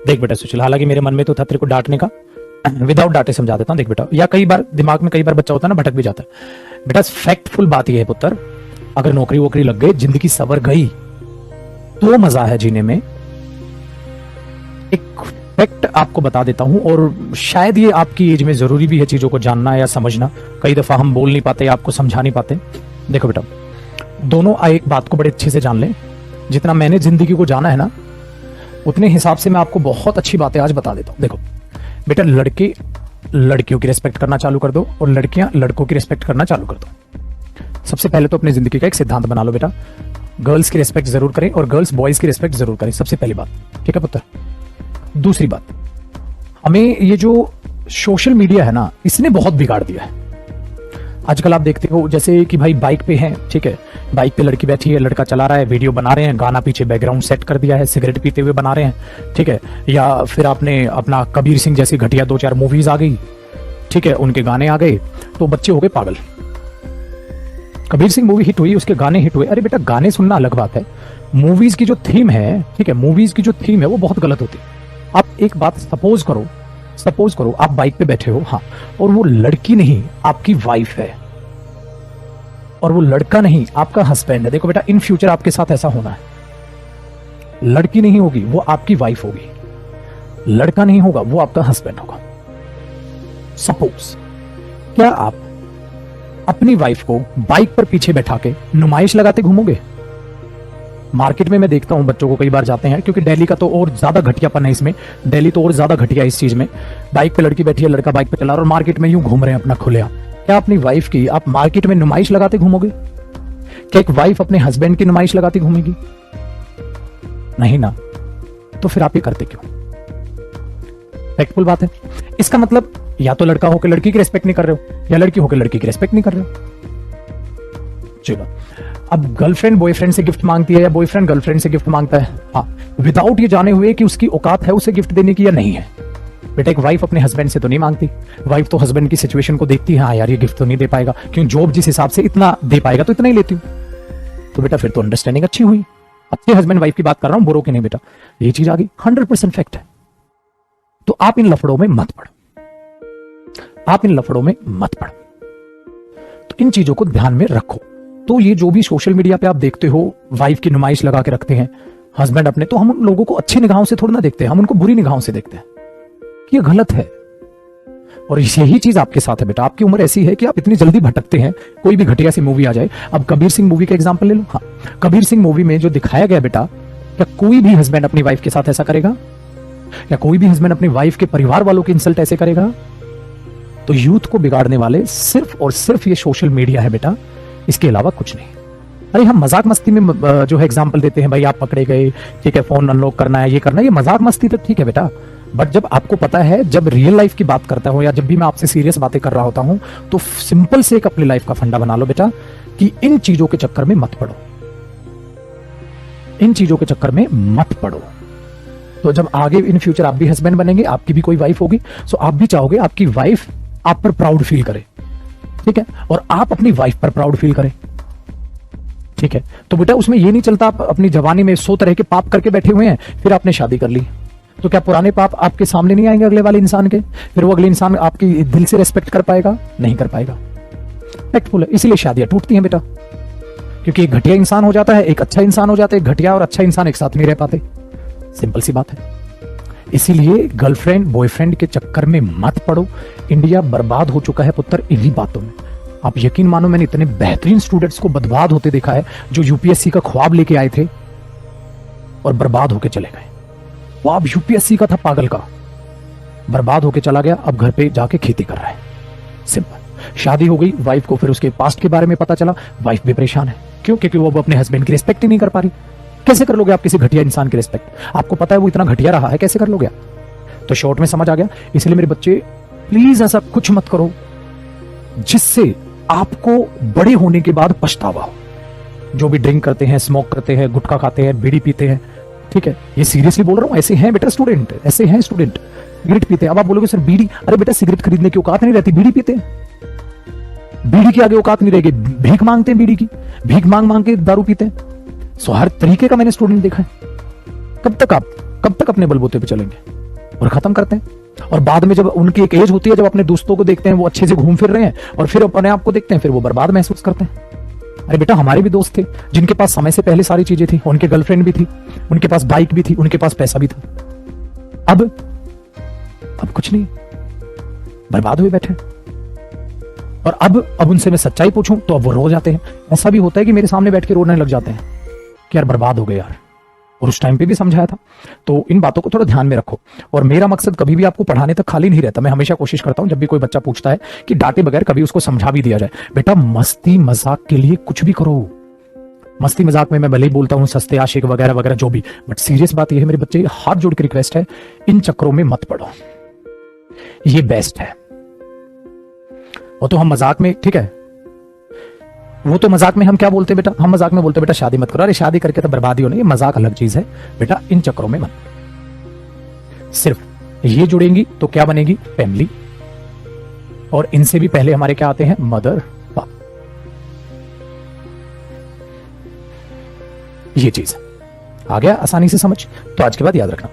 देख बेटा सुशील, हालांकि मेरे मन में तो था तेरे को डांटने का, विदाउट डांटे समझा देता हूँ। देख बेटा, या कई बार दिमाग में कई बार बच्चा होता है ना, भटक भी जाता है। बेटा फैक्टफुल बात यह है पुत्र, अगर नौकरी वोकरी लग गई, जिंदगी सवर गई, तो मजा है जीने में। एक फैक्ट आपको बता देता हूं, और शायद ये आपकी एज में जरूरी भी है चीजों को जानना या समझना। कई दफा हम बोल नहीं पाते, आपको समझा नहीं पाते। देखो बेटा, दोनों एक बात को बड़े अच्छे से जान लें। जितना मैंने जिंदगी को जाना है ना, उतने हिसाब से मैं आपको बहुत अच्छी बातें आज बता देता हूं। देखो बेटा, लड़के लड़कियों की रिस्पेक्ट करना चालू कर दो, और लड़कियां लड़कों की रिस्पेक्ट करना चालू कर दो। सबसे पहले तो अपनी जिंदगी का एक सिद्धांत बना लो बेटा, गर्ल्स की रिस्पेक्ट जरूर करें और गर्ल्स बॉयज की रिस्पेक्ट जरूर करें। सबसे पहली बात, ठीक है पुत्र। दूसरी बात, हमें ये जो सोशल मीडिया है ना, इसने बहुत बिगाड़ दिया है। आजकल आप देखते हो जैसे कि भाई बाइक पे हैं, ठीक है, बाइक पे लड़की बैठी है, लड़का चला रहा है, वीडियो बना रहे हैं, गाना पीछे बैकग्राउंड सेट कर दिया है, सिगरेट पीते हुए बना रहे हैं, ठीक है। या फिर आपने अपना कबीर सिंह जैसी घटिया 2-4 मूवीज आ गई, ठीक है, उनके गाने आ गए, तो बच्चे हो गए पागल। कबीर सिंह मूवी हिट हुई, उसके गाने हिट हुए। अरे बेटा, गाने सुनना अलग बात है, मूवीज की जो थीम है, ठीक है, मूवीज की जो थीम है वो बहुत गलत होती है। आप एक बात सपोज करो आप बाइक पे बैठे हो, हाँ, और वो लड़की नहीं आपकी वाइफ है, और वो लड़का नहीं आपका हस्बैंड है। देखो बेटा, इन फ्यूचर आपके साथ ऐसा होना है। लड़की नहीं होगी, वो आपकी वाइफ होगी। लड़का नहीं होगा, वो आपका हस्बैंड होगा। सपोज, क्या आप अपनी वाइफ को बाइक पर पीछे बैठा के नुमाइश लगाते घूमोगे? मार्केट में मैं देखता हूं बच्चों को, कई बार जाते हैं, क्योंकि दिल्ली का तो और ज्यादा घटियापन है इसमें, दिल्ली तो और ज्यादा घटिया इस चीज में। बाइक पे लड़की बैठी है, लड़का बाइक पे चला रहा है, और मार्केट में यूं घूम रहे हैं अपना खुलेआम। क्या अपनी वाइफ की आप मार्केट में नुमाइश लगाते घूमोगे? क्या एक वाइफ अपने हस्बैंड की नुमाइश लगाती घूमेगी? नहीं ना। तो फिर आप ये करते क्यों? फैक्टफुल बात है। इसका मतलब या तो लड़का होकर लड़की की रिस्पेक्ट नहीं कर रहे हो, या लड़की होकर लड़की की रिस्पेक्ट नहीं कर रहे हो। चलो, अब गर्लफ्रेंड बॉयफ्रेंड से गिफ्ट मांगती है, या बॉयफ्रेंड गर्लफ्रेंड से गिफ्ट मांगता है, हाँ, विदाउट ये जाने हुए कि उसकी औकात है उसे गिफ्ट देने की या नहीं है। बेटा, एक वाइफ अपने हस्बैंड से तो नहीं मांगती। वाइफ तो हस्बैंड की सिचुएशन को देखती है, हाँ यार ये गिफ्ट तो नहीं दे पाएगा, क्यों, जॉब जिस हिसाब से इतना दे पाएगा तो इतना ही लेती हूँ। तो बेटा फिर तो अंडरस्टैंडिंग अच्छी हुई। अच्छे हस्बैंड वाइफ की बात कर रहा हूं, बुरो की नहीं बेटा, ये चीज आ गई, 100% फैक्ट है। तो आप इन लफड़ों में मत पड़ो, आप इन लफड़ों में मत पड़ो। तो इन चीजों को ध्यान में रखो। तो ये जो भी सोशल मीडिया पे आप देखते हो, वाइफ की नुमाइश लगा के रखते हैं हस्बैंड अपने, तो हम उन लोगों को अच्छी निगाहों से थोड़ी ना देखते हैं, हम उनको बुरी निगाहों से देखते हैं कि ये गलत है। और यही चीज आपके साथ है बेटा, आपकी उम्र ऐसी है कि आप इतनी जल्दी भटकते हैं। कोई भी घटिया सी मूवी आ जाए, अब कबीर सिंह मूवी का एग्जांपल ले लो। हाँ, कबीर सिंह मूवी में जो दिखाया गया बेटा, क्या कोई भी हस्बैंड अपनी वाइफ के साथ ऐसा करेगा? या कोई भी हस्बैंड अपनी वाइफ के परिवार वालों की इंसल्ट ऐसे करेगा? तो यूथ को बिगाड़ने वाले सिर्फ और सिर्फ ये सोशल मीडिया है बेटा, इसके अलावा कुछ नहीं। अरे हम मजाक मस्ती में जो है एग्जाम्पल देते हैं, भाई आप पकड़े गए, ठीक है, फोन अनलॉक करना है, ये करना है, ये मजाक मस्ती तक ठीक है बेटा। बट जब आपको पता है, जब रियल लाइफ की बात करता हूं, या जब भी मैं आपसे सीरियस बातें कर रहा होता हूं, तो सिंपल से एक अपनी लाइफ का फंडा बना लो बेटा, कि इन चीजों के चक्कर में मत पड़ो, इन चीजों के चक्कर में मत पड़ो। तो जब आगे इन फ्यूचर आप भी हस्बैंड बनेंगे, आपकी भी कोई वाइफ होगी, सो आप भी चाहोगे आपकी वाइफ आप पर प्राउड फील करे, ठीक है, और आप अपनी वाइफ पर प्राउड फील करें, ठीक है। तो बेटा उसमें ये नहीं चलता आप अपनी जवानी में 100 तरह के पाप करके बैठे हुए हैं, फिर आपने शादी कर ली, तो क्या पुराने पाप आपके सामने नहीं आएंगे अगले वाले इंसान के? फिर वो अगले इंसान आपकी दिल से रेस्पेक्ट कर पाएगा? नहीं कर पाएगा। फैक्टफुल है, इसीलिए शादियां टूटती हैं बेटा, क्योंकि एक घटिया इंसान हो जाता है, एक अच्छा इंसान हो जाता है, एक घटिया और अच्छा इंसान एक साथ नहीं रह पाते। सिंपल सी बात है। इसीलिए गर्लफ्रेंड बॉयफ्रेंड के चक्कर में मत पड़ो। इंडिया बर्बाद हो चुका है पुत्र इन्हीं बातों में। आप यकीन मानो, मैंने इतने बेहतरीन स्टूडेंट्स को बर्बाद होते देखा है, जो यूपीएससी का ख्वाब लेके आए थे और बर्बाद होके चले गए। वो आप यूपीएससी का था पागल का, बर्बाद होके चला गया, अब घर पे जाके खेती कर रहा है। सिंपल। शादी हो गई, वाइफ को फिर उसके पास्ट के बारे में पता चला, वाइफ भी परेशान है। क्यों? क्योंकि वो अपने हस्बैंड की रिस्पेक्ट ही नहीं कर पा रही। कैसे कर लोगे आप किसी घटिया इंसान की रिस्पेक्ट? आपको पता है वो इतना घटिया रहा है, कैसे कर लोगे आप? तो शॉर्ट में समझ आ गया। इसलिए मेरे बच्चे प्लीज ऐसा कुछ मत करो जिससे आपको बड़े होने के बाद पछतावा हो। जो भी ड्रिंक करते हैं, स्मोक करते हैं, गुटखा खाते हैं, बीड़ी पीते हैं, ठीक है, ये सीरियसली बोल रहा हूं, ऐसे हैं बेटा स्टूडेंट, ऐसे हैं स्टूडेंट, सिगरेट पीते हैं। अब आप बोलोगे सर बीड़ी, अरे बेटा सिगरेट खरीदने की औकात नहीं रहती, बीड़ी पीते हैं। बीड़ी की आगे औकात नहीं रहेगी, भीख मांगते हैं, बीड़ी की भीख मांग मांग के दारू पीते हैं। सो हर तरीके का मैंने स्टूडेंट देखा है। कब तक आप कब तक अपने बलबूते पे चलेंगे और खत्म करते हैं। और बाद में जब उनकी एक एज होती है, जब अपने दोस्तों को देखते हैं वो अच्छे से घूम फिर रहे हैं और फिर अपने आप को देखते हैं, फिर वो बर्बाद महसूस करते हैं। अरे बेटा, हमारे भी दोस्त थे जिनके पास समय से पहले सारी चीजें थी, उनके गर्लफ्रेंड भी थी, उनके पास बाइक भी थी, उनके पास पैसा भी था। अब कुछ नहीं, बर्बाद हुए बैठे। और अब उनसे मैं सच्चाई पूछूं तो अब वो रो जाते हैं। ऐसा भी होता है कि मेरे सामने बैठ के रोने लग जाते हैं कि यार बर्बाद हो गए यार, और उस टाइम पे भी समझाया था। तो इन बातों को थोड़ा ध्यान में रखो। और मेरा मकसद कभी भी आपको पढ़ाने तक खाली नहीं रहता। मैं हमेशा कोशिश करता हूं जब भी कोई बच्चा पूछता है कि डांटे बगैर कभी उसको समझा भी दिया जाए। बेटा, मस्ती मजाक के लिए कुछ भी करो। मस्ती मजाक में मैं भले ही बोलता हूं सस्ते आशिक वगैरह वगैरह जो भी, बट सीरियस बात यह है मेरे बच्चे, हाथ जोड़ के रिक्वेस्ट है, इन चक्रों में मत पड़ो। ये बेस्ट है। वो तो हम मजाक में, ठीक है, वो तो मजाक में हम क्या बोलते हैं बेटा, हम मजाक में बोलते हैं बेटा शादी मत करो। अरे शादी करके तो बर्बादी होनी, ये मजाक अलग चीज है बेटा। इन चक्रों में मत, सिर्फ ये जुड़ेंगी तो क्या बनेगी, फैमिली। और इनसे भी पहले हमारे क्या आते हैं, मदर, फादर। ये चीज आ गया आसानी से समझ। तो आज के बाद याद रखना।